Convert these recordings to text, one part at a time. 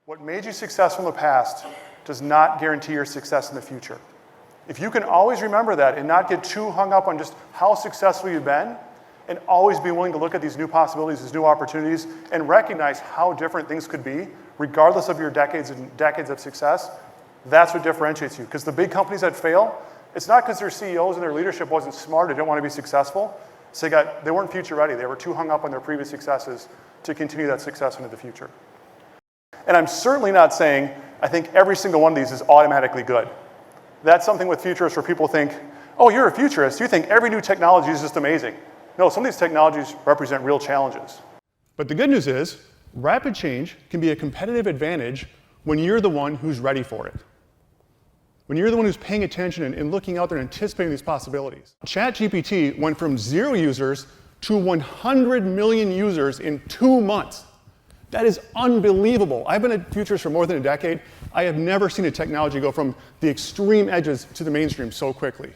What made you successful in the past does not guarantee your success in the future. If you can always remember that and not get too hung up on just how successful you've been, and always be willing to look at these new possibilities, these new opportunities, and recognize how different things could be, regardless of your decades and decades of success, that's what differentiates you. Because the big companies that fail, it's not because their CEOs and their leadership wasn't smart or didn't want to be successful. So they weren't future ready. They were too hung up on their previous successes to continue that success into the future. And I'm certainly not saying I think every single one of these is automatically good. That's something with futurists where people think, oh, you're a futurist, you think every new technology is just amazing. No, some of these technologies represent real challenges. But the good news is, rapid change can be a competitive advantage when you're the one who's ready for it. When you're the one who's paying attention and looking out there and anticipating these possibilities. ChatGPT went from 0 users to 100 million users in 2 months. That is unbelievable. I've been a futurist for more than a decade. I have never seen a technology go from the extreme edges to the mainstream so quickly.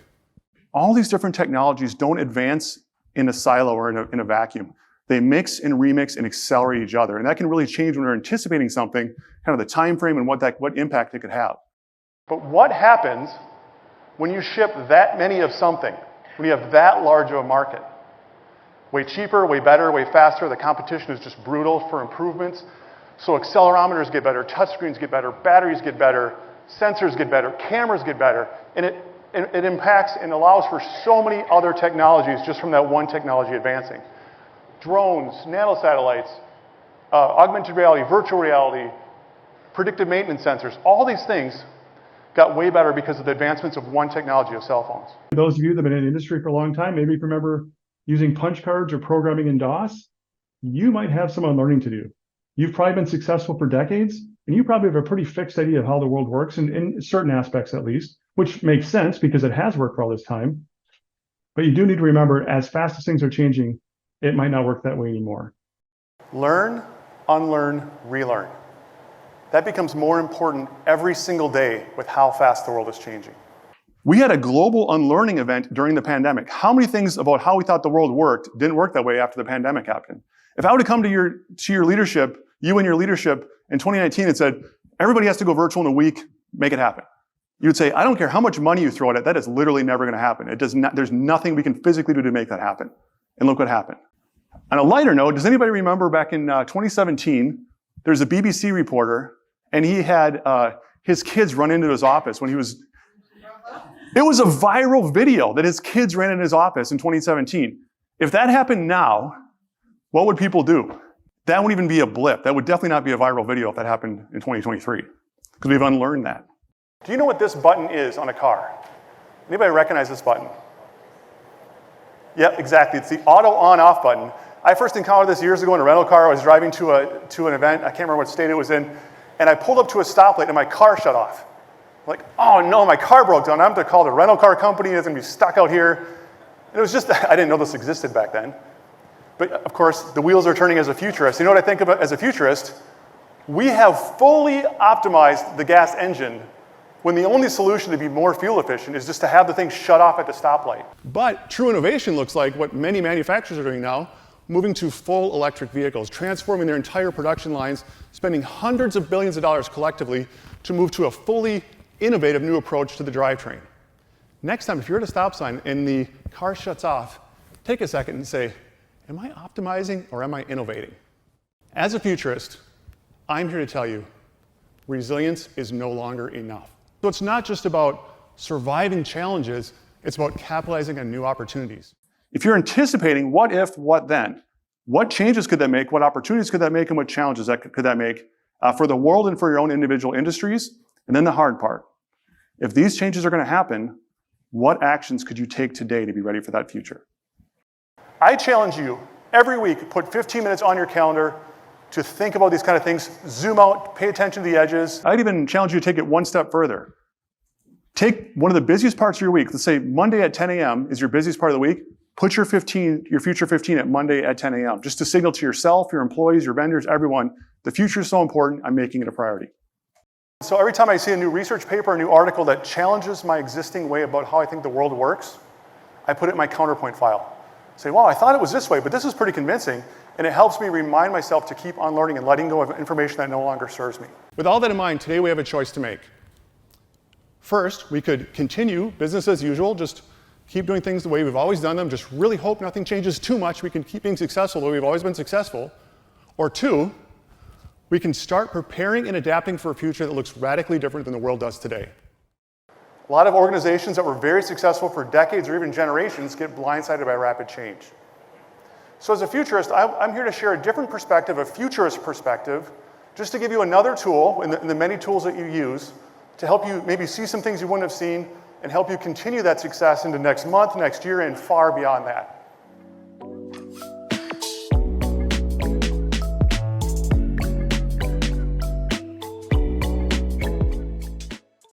All these different technologies don't advance in a silo or in a vacuum. They mix and remix and accelerate each other. And that can really change when we're anticipating something, kind of the time frame and what impact it could have. But what happens when you ship that many of something, when you have that large of a market? Way cheaper, way better, way faster. The competition is just brutal for improvements. So accelerometers get better, touchscreens get better, batteries get better, sensors get better, cameras get better. And it impacts and allows for so many other technologies just from that one technology advancing. Drones, nanosatellites, augmented reality, virtual reality, predictive maintenance sensors, all these things got way better because of the advancements of one technology of cell phones. Those of you that have been in the industry for a long time, maybe remember using punch cards or programming in DOS, you might have some unlearning to do. You've probably been successful for decades, and you probably have a pretty fixed idea of how the world works, in certain aspects at least, which makes sense because it has worked for all this time. But you do need to remember, as fast as things are changing, it might not work that way anymore. Learn, unlearn, relearn. That becomes more important every single day with how fast the world is changing. We had a global unlearning event during the pandemic. How many things about how we thought the world worked didn't work that way after the pandemic happened? If I would have come to your leadership, you and your leadership in 2019 and said, everybody has to go virtual in a week, make it happen. You would say, I don't care how much money you throw at it, that is literally never going to happen. There's nothing we can physically do to make that happen. And look what happened. On a lighter note, does anybody remember back in 2017, there's a BBC reporter, and he had his kids run into his office when he was... It was a viral video that his kids ran into his office in 2017. If that happened now, what would people do? That wouldn't even be a blip. That would definitely not be a viral video if that happened in 2023, because we've unlearned that. Do you know what this button is on a car? Anybody recognize this button? Yep, exactly. It's the auto on-off button. I first encountered this years ago in a rental car. I was driving to an event. I can't remember what state it was in. And I pulled up to a stoplight and my car shut off. I'm like, oh no, my car broke down. I'm going to call the rental car company. It's going to be stuck out here. And it was just, I didn't know this existed back then. But of course, the wheels are turning as a futurist. You know what I think about as a futurist? We have fully optimized the gas engine when the only solution to be more fuel efficient is just to have the thing shut off at the stoplight. But true innovation looks like what many manufacturers are doing now, moving to full electric vehicles, transforming their entire production lines, spending hundreds of billions of dollars collectively to move to a fully innovative new approach to the drivetrain. Next time, if you're at a stop sign and the car shuts off, take a second and say, am I optimizing or am I innovating? As a futurist, I'm here to tell you, resilience is no longer enough. So it's not just about surviving challenges, it's about capitalizing on new opportunities. If you're anticipating what if, what then, what changes could that make, what opportunities could that make, and what challenges could that make for the world and for your own individual industries? And then the hard part. If these changes are going to happen, what actions could you take today to be ready for that future? I challenge you, every week, put 15 minutes on your calendar to think about these kind of things, zoom out, pay attention to the edges. I'd even challenge you to take it one step further. Take one of the busiest parts of your week. Let's say Monday at 10 a.m. is your busiest part of the week. Put your future 15 at Monday at 10 a.m. just to signal to yourself, your employees, your vendors, everyone, the future is so important, I'm making it a priority. So every time I see a new research paper, a new article that challenges my existing way about how I think the world works, I put it in my Counterpoint file. Say, wow, I thought it was this way, but this is pretty convincing. And it helps me remind myself to keep unlearning and letting go of information that no longer serves me. With all that in mind, today we have a choice to make. First, we could continue business as usual, just keep doing things the way we've always done them, just really hope nothing changes too much. We can keep being successful the way we've always been successful. Or two, we can start preparing and adapting for a future that looks radically different than the world does today. A lot of organizations that were very successful for decades or even generations get blindsided by rapid change. So as a futurist, I'm here to share a different perspective, a futurist perspective, just to give you another tool in the many tools that you use to help you maybe see some things you wouldn't have seen and help you continue that success into next month, next year, and far beyond that.